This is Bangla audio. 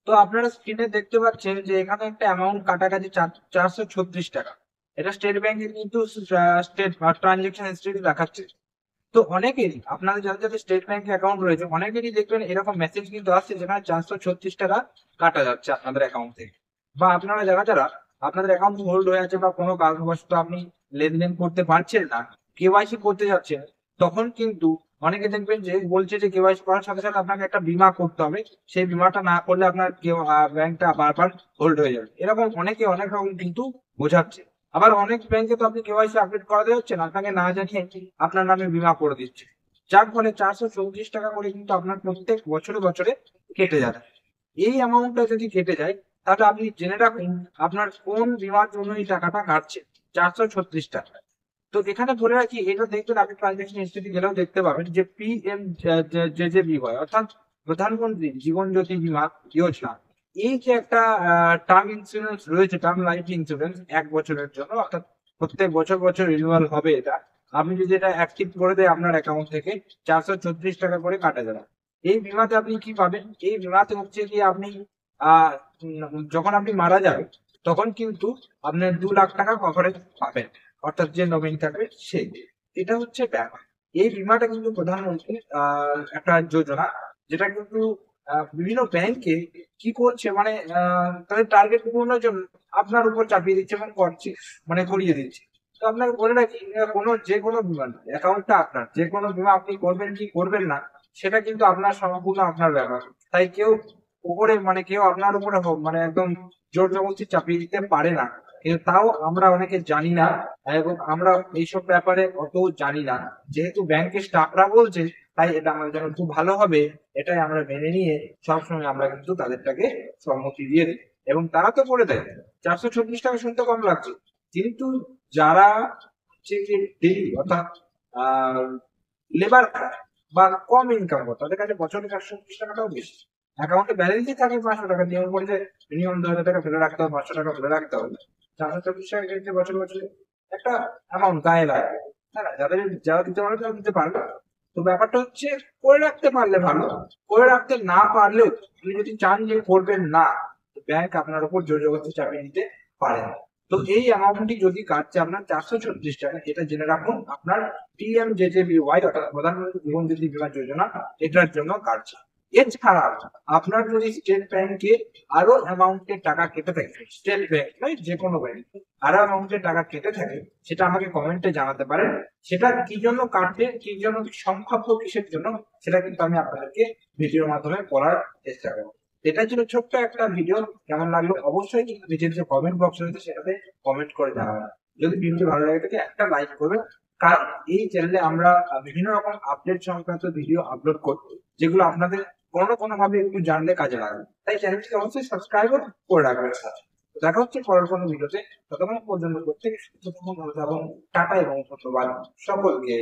তো আপনারা স্ক্রিনে দেখতে পাচ্ছেন যে এখানে একটা অ্যামাউন্ট কাটাকাটি 436 টাকা। এটা স্টেট ব্যাংকের কিন্তু স্টেট ট্রানজেকশন হিস্ট্রি দেখাচ্ছে। তো অনেকেরই আপনাদের যাদের যাদের স্টেট ব্যাংকে অ্যাকাউন্ট রয়েছে অনেকেরই দেখবেন এরকম মেসেজ কিন্তু আসছে যেখানে 436 টাকা কাটা যাচ্ছে আপনাদের অ্যাকাউন্ট থেকে। বা আপনারা যারা যারা আপনাদের অ্যাকাউন্ট হোল্ড হয়ে আছে বা কোনো কারণবশত আপনি লেনদেন করতে পারছেন না, কেওয়াইসি করতে যাচ্ছেন, তখন কিন্তু অনেকে দেখবেন যে বলছে যে কেওয়াইসি করার সাথে সাথে আপনাকে একটা বীমা করতে হবে। সেই বীমাটা না করলে আপনার ব্যাংকটা বারবার হোল্ড হয়ে যাবে, এরকম অনেকে অনেক রকম কিন্তু বোঝাচ্ছে। আবার অনেক ব্যাংকে তো আপনি কেওয়াইসি আপডেট করাতে যাচ্ছেন, আপনাকে না জানিয়ে আপনার নামে বীমা করে দিচ্ছে, যার ফলে 434 টাকা করে কিন্তু আপনার প্রত্যেক বছরে বছরে কেটে যাবে। এই অ্যামাউন্টটা যদি কেটে যায় তাহলে আপনি জেনে রাখুন আপনার কোন বীমার জন্য এই টাকাটা কাটছে, 436 টাকা। তো এখানে বলে রাখি, এটা দেখবেন আপনি ট্রানজাকশন হিস্ট্রি গেলেও দেখতে পাবেন যে পিএম যে বিমা অর্থাৎ প্রধানমন্ত্রী জীবন জ্যোতি বীমা যোজনা, এই যে একটা টার্ম ইন্স্যুরেন্স রয়েছে, টার্ম লাইফ ইন্স্যুরেন্স 1 বছরের জন্য, অর্থাৎ প্রত্যেক বছর বছর রিনিউয়াল হবে এটা। আপনি যদি এটা অ্যাক্টিভ করে দেয় আপনার অ্যাকাউন্ট থেকে 436 টাকা করে কাটা যাবে। এই বীমাতে আপনি কি পাবেন? এই বীমাতে হচ্ছে কি আপনি আহ যখন আপনি মারা যাবেন তখন কিন্তু আপনার 2 লাখ টাকা কভারেজ পাবেন, অর্থাৎ যে নমিনি থাকবে সেই। এটা হচ্ছে ব্যাপার। এই বীমাটা কিন্তু প্রধানমন্ত্রীর একটা যোজনা, যেটা কিন্তু বিভিন্ন ব্যাংকে কি করছে মানে তাদের টার্গেট পূরণের জন্য আপনার উপর চাপিয়ে দিচ্ছে এবং করছে, মানে করিয়ে দিচ্ছে। তো আপনাকে বলে রাখি, যে কোনো বীমা অ্যাকাউন্টটা আপনার, যে কোনো বীমা আপনি করবেন কি করবেন না সেটা কিন্তু আপনার সম্পূর্ণ আপনার ব্যাপার। তাই কেউ উপরে মানে কেউ আপনার উপরে মানে একদম জোর জবরদস্তি চাপিয়ে দিতে পারে না। কিন্তু তাও আমরা অনেকে জানি না, এবং আমরা এইসব ব্যাপারে অত জানি না। যেহেতু ব্যাংকের স্টাফরা বলছে তাই এটা আমাদের জন্য খুব ভালো হবে, এটাই আমরা মেনে নিয়ে সবসময় আমরা কিন্তু তাদেরটাকে সম্মতি দিয়ে দিই, এবং তারা তো করে দেয়। 436 টাকা শুনতে কম লাগছে, কিন্তু যারা হচ্ছে যে ডেইলি অর্থাৎ লেবার বা কম ইনকাম করে তাদের কাছে বছরে 436 টাকাটাও বেশি। অ্যাকাউন্টে ব্যালেন্সই থাকে 500 টাকা, নিয়ম করে যে মিনিমাম 2000 টাকা ফেলে রাখতে হবে, 500 টাকা ফেলে রাখতে হবে। 436 টাকা কিন্তু বছর বছর একটা অ্যামাউন্ট গায়ে লাগে। হ্যাঁ, যাদের যারা দিতে পারবে তারা দিতে পারবে। তো ব্যাপারটা হচ্ছে করে রাখতে পারলে ভালো, করে রাখতে না পারলেও আপনি যদি চান যে করবেন না, ব্যাংক আপনার উপর জোর জবরদস্তি চাপিয়ে দিতে পারে না। তো এই অ্যামাউন্টটি যদি কাটছে আপনার 436 টাকা, এটা জেনে রাখুন আপনার পিএমজেজেবিওয়াই অর্থাৎ প্রধানমন্ত্রী জীবন জ্যোতি বীমা যোজনা, এটার জন্য কাটছে। এছাড়া আপনার যদি স্টেট ব্যাংকে আরো অ্যামাউন্টের টাকা কেটে থাকে, স্টেট ব্যাংক নয় যে কোনো ব্যাংক আরো অ্যামাউন্টের টাকা কেটে থাকে, সেটা আমাকে কমেন্টে জানাতে পারেন। সেটা কি জন্য কাটবে, কি জন্য, সম্ভাব্য কিসের জন্য, সেটা কিন্তু আমি আপনাদেরকে ভিডিওর মাধ্যমে বলার চেষ্টা করবো। এটার জন্য ছোট্ট একটা ভিডিও কেমন লাগলো অবশ্যই কিন্তু নিচের যে কমেন্ট বক্স রয়েছে সেটাতে কমেন্ট করে জানাবেন। যদি ভিডিওটি ভালো লাগে থাকে একটা লাইক করবেন, কারণ এই চ্যানেলে আমরা বিভিন্ন রকম আপডেট সংক্রান্ত ভিডিও আপলোড করি, যেগুলো আপনাদের কোনো না কোনো ভাবে একটু জানলে কাজে লাগবে। তাই চ্যানেলটিকে অবশ্যই সাবস্ক্রাইব করে রাখবেন। দেখা হচ্ছে পরের কোনো ভিডিওতে, ততক্ষণ পর্যন্ত প্রত্যেকে সুস্থ থাকুন, ভালো থাকুন। টাটা এবং ধন্যবাদ সকলকে।